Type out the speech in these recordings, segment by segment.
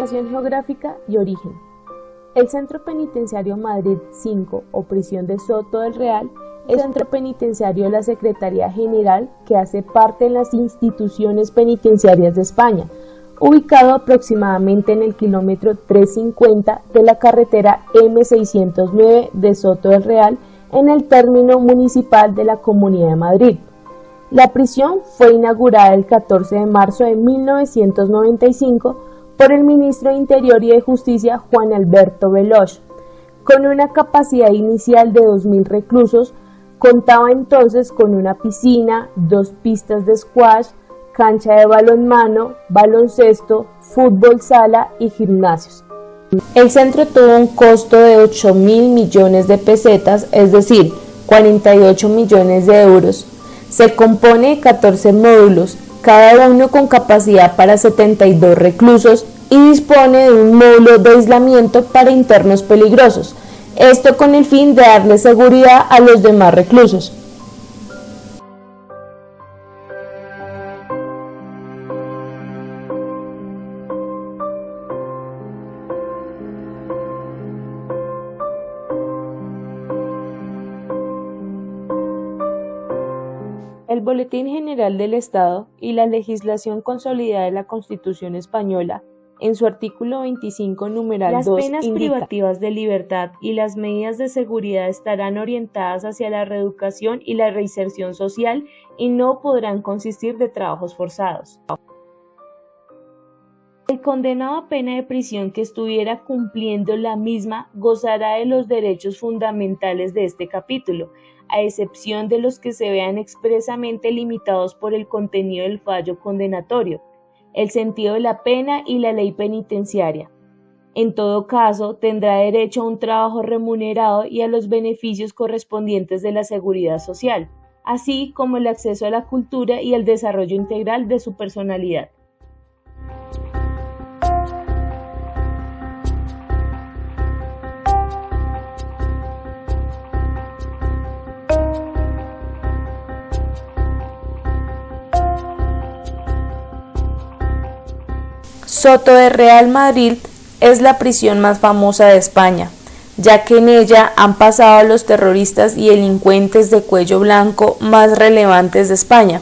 Ubicación geográfica y origen. El Centro Penitenciario Madrid 5 o Prisión de Soto del Real es un centro penitenciario de la Secretaría General que hace parte de las instituciones penitenciarias de España, ubicado aproximadamente en el kilómetro 350 de la carretera M609 de Soto del Real, en el término municipal de la Comunidad de Madrid. La prisión fue inaugurada el 14 de marzo de 1995 por el ministro de Interior y de Justicia Juan Alberto Veloz. Con una capacidad inicial de 2.000 reclusos, contaba entonces con una piscina, 2 pistas de squash, cancha de balonmano, baloncesto, fútbol sala y gimnasios. El centro tuvo un costo de 8.000 millones de pesetas, es decir, 48 millones de euros. Se compone de 14 módulos, cada uno con capacidad para 72 reclusos y dispone de un módulo de aislamiento para internos peligrosos, esto con el fin de darle seguridad a los demás reclusos. El Boletín General del Estado y la legislación consolidada de la Constitución Española, en su artículo 25, numeral 2, las penas privativas de libertad y las medidas de seguridad estarán orientadas hacia la reeducación y la reinserción social y no podrán consistir de trabajos forzados. El condenado a pena de prisión que estuviera cumpliendo la misma gozará de los derechos fundamentales de este capítulo, a excepción de los que se vean expresamente limitados por el contenido del fallo condenatorio, el sentido de la pena y la ley penitenciaria. En todo caso, tendrá derecho a un trabajo remunerado y a los beneficios correspondientes de la seguridad social, así como el acceso a la cultura y el desarrollo integral de su personalidad. Soto del Real Madrid es la prisión más famosa de España, ya que en ella han pasado los terroristas y delincuentes de cuello blanco más relevantes de España.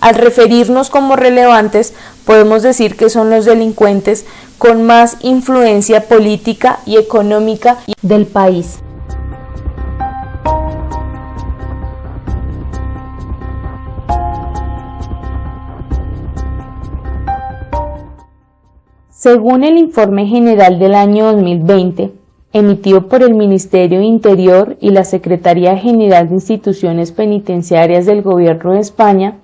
Al referirnos como relevantes, podemos decir que son los delincuentes con más influencia política y económica del país. Según el Informe General del año 2020, emitido por el Ministerio de Interior y la Secretaría General de Instituciones Penitenciarias del Gobierno de España,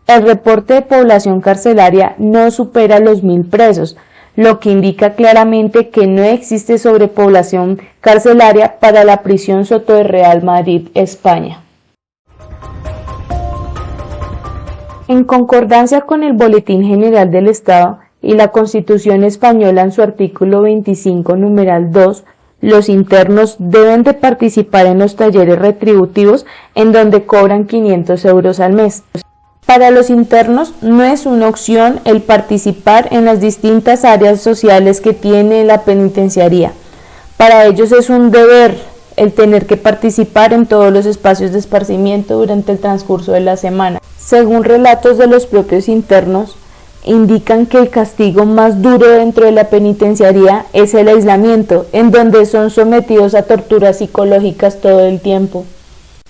el reporte de población carcelaria no supera los 1.000 presos, lo que indica claramente que no existe sobrepoblación carcelaria para la prisión Soto del Real Madrid, España. En concordancia con el Boletín General del Estado y la Constitución Española en su artículo 25, numeral 2, los internos deben de participar en los talleres retributivos en donde cobran 500 euros al mes. Para los internos no es una opción el participar en las distintas áreas sociales que tiene la penitenciaría. Para ellos es un deber el tener que participar en todos los espacios de esparcimiento durante el transcurso de la semana. Según relatos de los propios internos, indican que el castigo más duro dentro de la penitenciaría es el aislamiento, en donde son sometidos a torturas psicológicas todo el tiempo.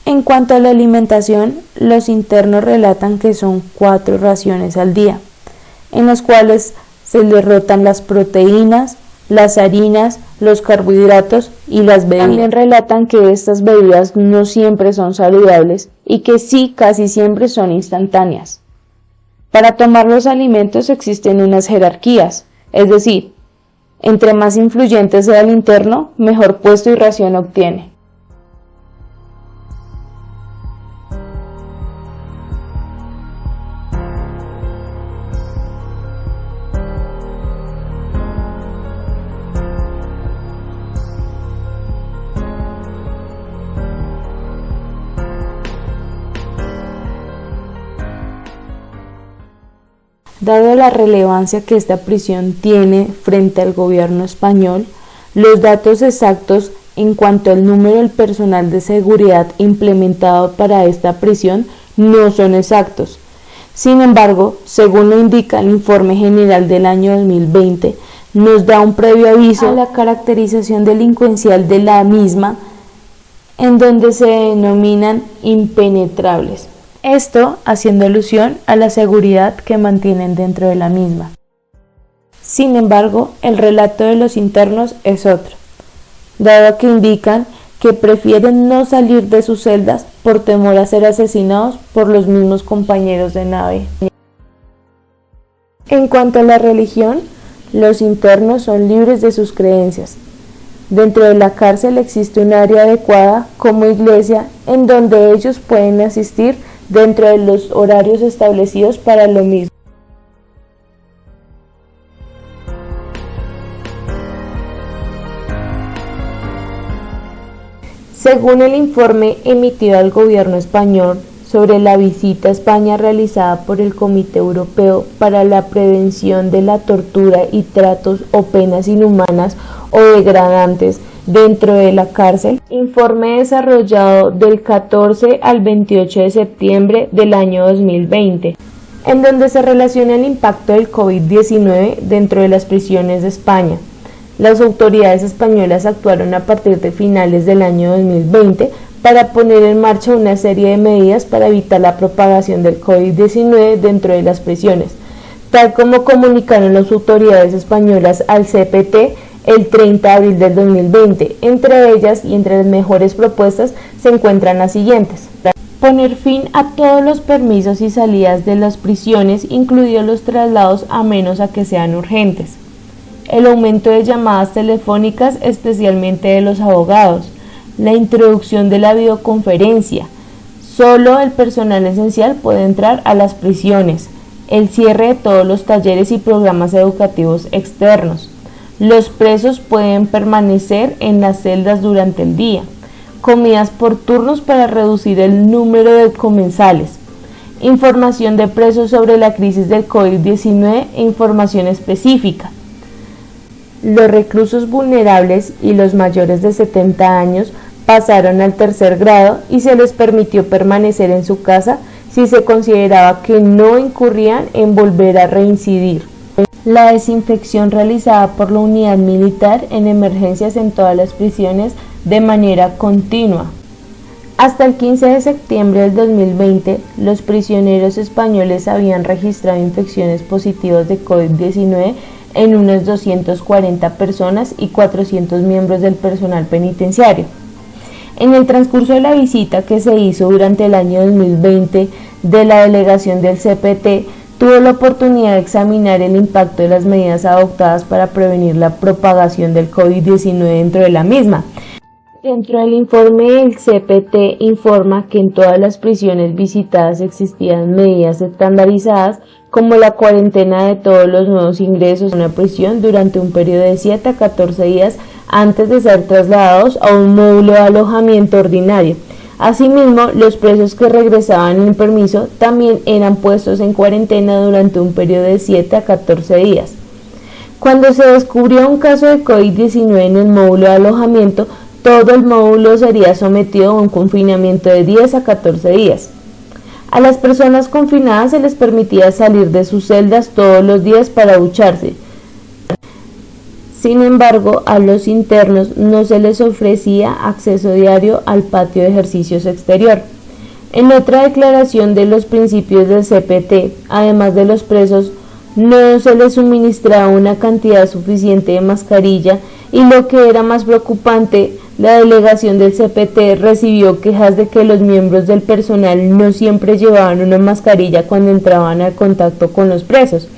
En cuanto a la alimentación, los internos relatan que son 4 raciones al día, en las cuales se les rotan las proteínas, las harinas, los carbohidratos y las bebidas. También relatan que estas bebidas no siempre son saludables y que sí casi siempre son instantáneas. Para tomar los alimentos existen unas jerarquías, es decir, entre más influyente sea el interno, mejor puesto y ración obtiene. Dado la relevancia que esta prisión tiene frente al gobierno español, los datos exactos en cuanto al número del personal de seguridad implementado para esta prisión no son exactos. Sin embargo, según lo indica el Informe General del año 2020, nos da un previo aviso a la caracterización delincuencial de la misma, en donde se denominan impenetrables. Esto haciendo alusión a la seguridad que mantienen dentro de la misma. Sin embargo, el relato de los internos es otro, dado que indican que prefieren no salir de sus celdas por temor a ser asesinados por los mismos compañeros de nave. En cuanto a la religión, los internos son libres de sus creencias. Dentro de la cárcel existe un área adecuada como iglesia en donde ellos pueden asistir dentro de los horarios establecidos para lo mismo. Según el informe emitido al gobierno español sobre la visita a España realizada por el Comité Europeo para la Prevención de la Tortura y Tratos o Penas Inhumanas o Degradantes dentro de la cárcel, informe desarrollado del 14 al 28 de septiembre del año 2020, en donde se relaciona el impacto del COVID-19 dentro de las prisiones de España. Las autoridades españolas actuaron a partir de finales del año 2020 para poner en marcha una serie de medidas para evitar la propagación del COVID-19 dentro de las prisiones, tal como comunicaron las autoridades españolas al CPT el 30 de abril del 2020. Entre ellas y entre las mejores propuestas se encuentran las siguientes: poner fin a todos los permisos y salidas de las prisiones, incluidos los traslados a menos a que sean urgentes. El aumento de llamadas telefónicas, especialmente de los abogados. La introducción de la videoconferencia. Solo el personal esencial puede entrar a las prisiones. El cierre de todos los talleres y programas educativos externos. Los presos pueden permanecer en las celdas durante el día. Comidas por turnos para reducir el número de comensales. Información de presos sobre la crisis del COVID-19 e información específica. Los reclusos vulnerables y los mayores de 70 años pasaron al tercer grado y se les permitió permanecer en su casa si se consideraba que no incurrían en volver a reincidir. La desinfección realizada por la unidad militar en emergencias en todas las prisiones de manera continua. Hasta el 15 de septiembre del 2020, los prisioneros españoles habían registrado infecciones positivas de COVID-19 en unas 240 personas y 400 miembros del personal penitenciario. En el transcurso de la visita que se hizo durante el año 2020 de la delegación del CPT, tuvo la oportunidad de examinar el impacto de las medidas adoptadas para prevenir la propagación del COVID-19 dentro de la misma. Dentro del informe, el CPT informa que en todas las prisiones visitadas existían medidas estandarizadas como la cuarentena de todos los nuevos ingresos a una prisión durante un periodo de 7 a 14 días antes de ser trasladados a un módulo de alojamiento ordinario. Asimismo, los presos que regresaban en permiso también eran puestos en cuarentena durante un periodo de 7 a 14 días. Cuando se descubrió un caso de COVID-19 en el módulo de alojamiento, todo el módulo sería sometido a un confinamiento de 10 a 14 días. A las personas confinadas se les permitía salir de sus celdas todos los días para ducharse. Sin embargo, a los internos no se les ofrecía acceso diario al patio de ejercicios exterior. En otra declaración de los principios del CPT, además de los presos, no se les suministraba una cantidad suficiente de mascarilla y, lo que era más preocupante, la delegación del CPT recibió quejas de que los miembros del personal no siempre llevaban una mascarilla cuando entraban al contacto con los presos.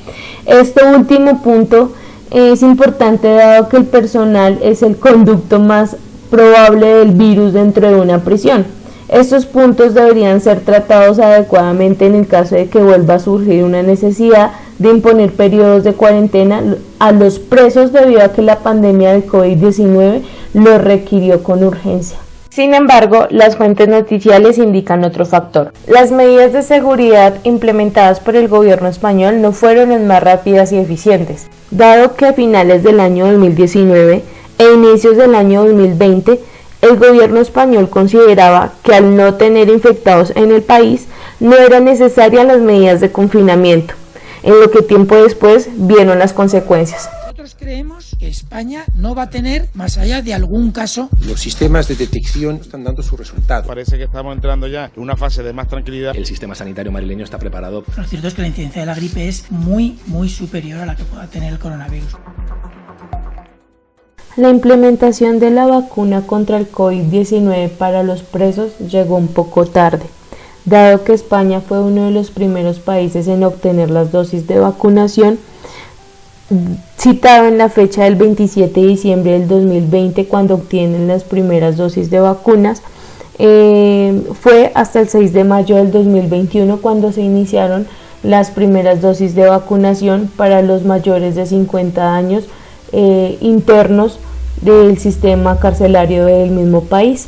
Este último punto es importante dado que el personal es el conducto más probable del virus dentro de una prisión. Estos puntos deberían ser tratados adecuadamente en el caso de que vuelva a surgir una necesidad de imponer periodos de cuarentena a los presos debido a que la pandemia del COVID-19 lo requirió con urgencia. Sin embargo, las fuentes noticiales indican otro factor. Las medidas de seguridad implementadas por el gobierno español no fueron las más rápidas y eficientes, dado que a finales del año 2019 e inicios del año 2020, el gobierno español consideraba que al no tener infectados en el país, no eran necesarias las medidas de confinamiento, en lo que tiempo después vieron las consecuencias. Nosotros creemos que España no va a tener, más allá de algún caso... Los sistemas de detección están dando su resultado. Parece que estamos entrando ya en una fase de más tranquilidad. El sistema sanitario madrileño está preparado. Lo cierto es que la incidencia de la gripe es muy superior a la que pueda tener el coronavirus. La implementación de la vacuna contra el COVID-19 para los presos llegó un poco tarde, dado que España fue uno de los primeros países en obtener las dosis de vacunación, citado en la fecha del 27 de diciembre del 2020 cuando obtienen las primeras dosis de vacunas. Fue hasta el 6 de mayo del 2021 cuando se iniciaron las primeras dosis de vacunación para los mayores de 50 años internos del sistema carcelario del mismo país.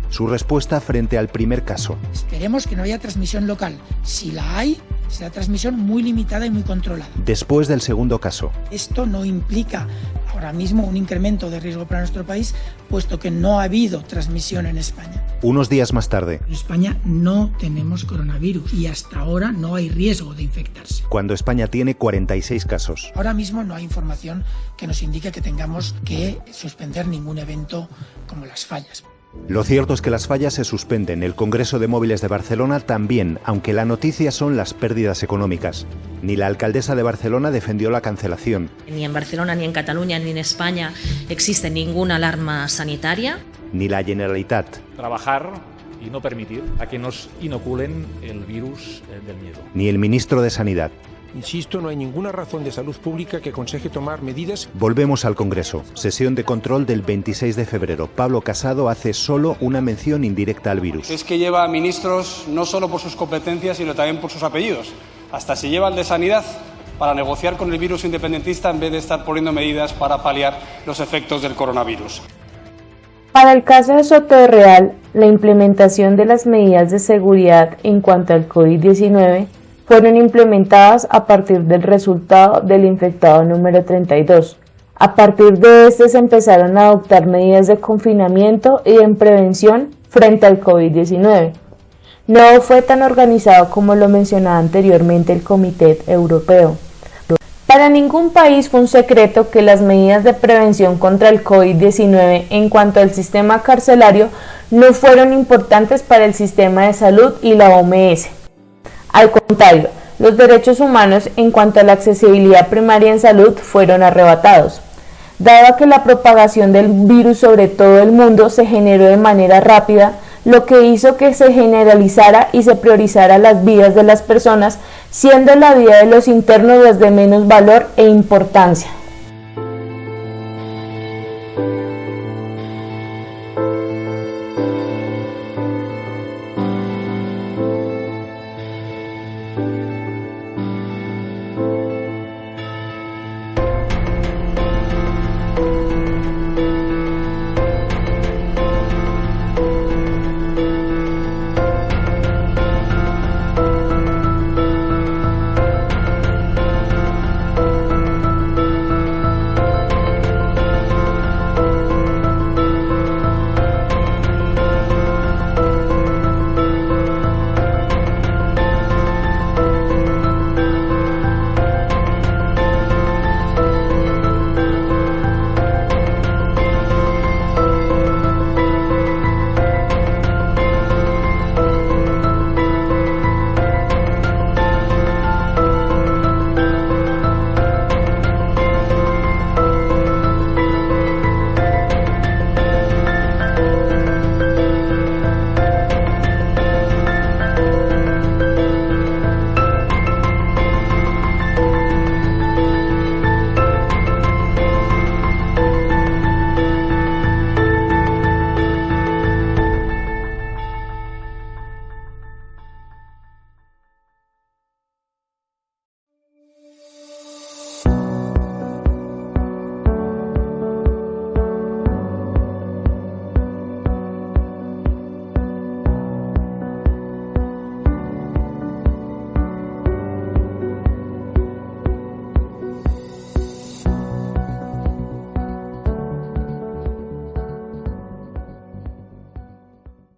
Su respuesta frente al primer caso. Esperemos que no haya transmisión local. Si la hay, será transmisión muy limitada y muy controlada. Después del segundo caso. Esto no implica ahora mismo un incremento de riesgo para nuestro país, puesto que no ha habido transmisión en España. Unos días más tarde. En España no tenemos coronavirus y hasta ahora no hay riesgo de infectarse. Cuando España tiene 46 casos. Ahora mismo no hay información que nos indique que tengamos que suspender ningún evento como las fallas. Lo cierto es que las fallas se suspenden. El Congreso de Móviles de Barcelona también, aunque la noticia son las pérdidas económicas. Ni la alcaldesa de Barcelona defendió la cancelación. Ni en Barcelona, ni en Cataluña, ni en España existe ninguna alarma sanitaria. Ni la Generalitat. Trabajar y no permitir a que nos inoculen el virus del miedo. Ni el ministro de Sanidad. Insisto, no hay ninguna razón de salud pública que aconseje tomar medidas. Volvemos al Congreso. Sesión de control del 26 de febrero. Pablo Casado hace solo una mención indirecta al virus. Es que lleva a ministros no solo por sus competencias, sino también por sus apellidos. Hasta se lleva al de Sanidad para negociar con el virus independentista en vez de estar poniendo medidas para paliar los efectos del coronavirus. Para el caso de Soto de Real, la implementación de las medidas de seguridad en cuanto al COVID-19 fueron implementadas a partir del resultado del infectado número 32. A partir de este se empezaron a adoptar medidas de confinamiento y en prevención frente al COVID-19. No fue tan organizado como lo mencionaba anteriormente el Comité Europeo. Para ningún país fue un secreto que las medidas de prevención contra el COVID-19 en cuanto al sistema carcelario no fueron importantes para el sistema de salud y la OMS. Al contrario, los derechos humanos en cuanto a la accesibilidad primaria en salud fueron arrebatados. Dado que la propagación del virus sobre todo el mundo se generó de manera rápida, lo que hizo que se generalizara y se priorizara las vidas de las personas, siendo la vida de los internos las de menos valor e importancia.